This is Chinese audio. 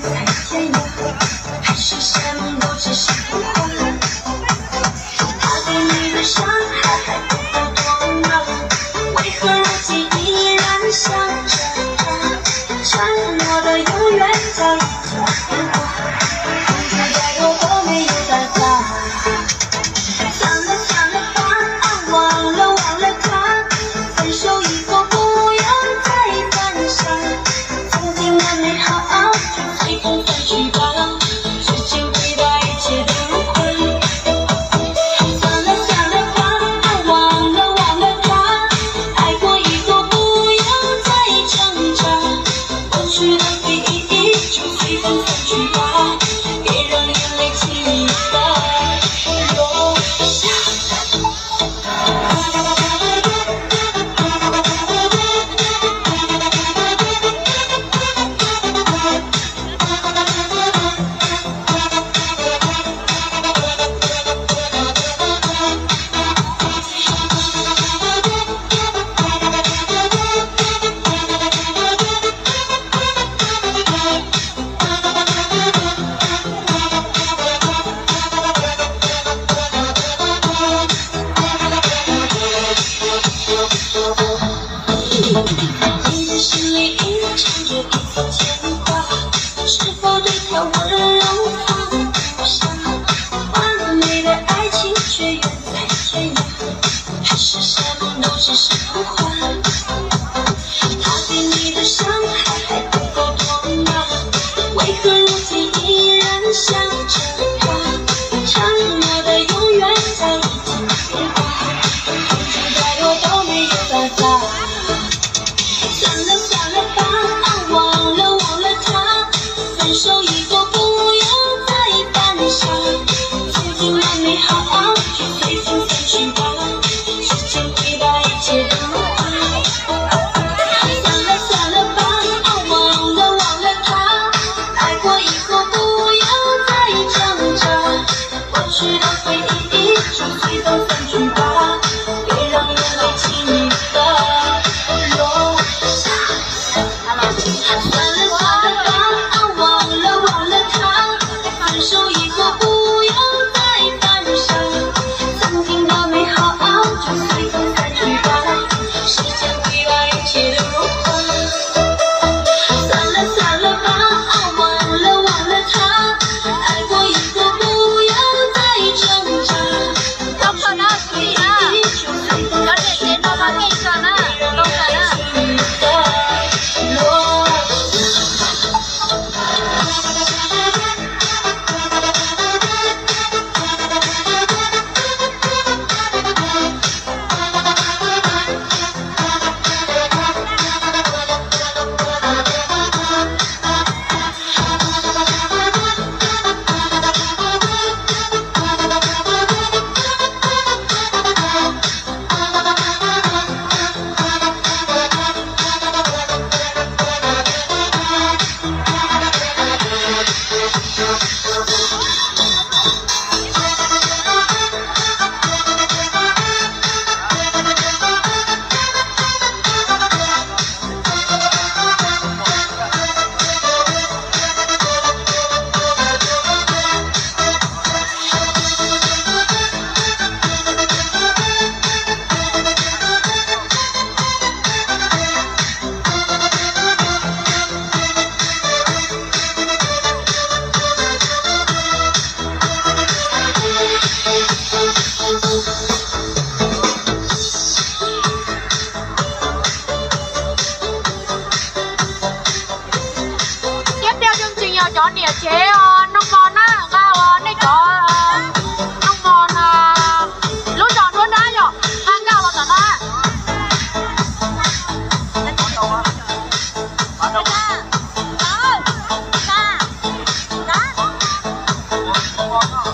在天涯，还是什么都只是空话。他对你的伤害还不够多吗？为何如今依然想着他？承诺的永远早已经变化，付出再多都没有办法。算了算了吧，忘了忘了他，分手以后不要再犯傻。曾经的美好就随风散去吧，时间会把一切都融化。算了算了吧，忘了忘了他，爱过以后不要再挣扎。过去的回忆就随风散去吧，别让眼泪轻易的落下。你的心里隐藏着一丝牵挂，是否对他温柔放不下？完美的爱情却远在天涯，还是什么都只是空话？他对你的伤害还不够多吗？为何如今依然想着他？承诺的永远早已经变化，付出再多都没有办法。算了算了吧，忘了忘了他，分手以后不要再犯傻。曾经的美好就随风散去吧，时间会把一切都融化。算了算了吧，忘了忘了他，爱过以后不要再挣扎。过去的回忆就随风散去吧，别让眼泪轻易的落下。算了算了吧，忘了忘了他，分手以后不要再犯傻。曾经的美好就随风散去吧，时间会把一切都融化。算了算了吧，忘了忘了他，爱过以后不要再挣扎。过去的回忆就随风散去吧，别让眼泪轻易的落chọn địa chế nông bò na cao này có nông bò na lúc chọn luôn đã rồi hàng cao là cả na Đó.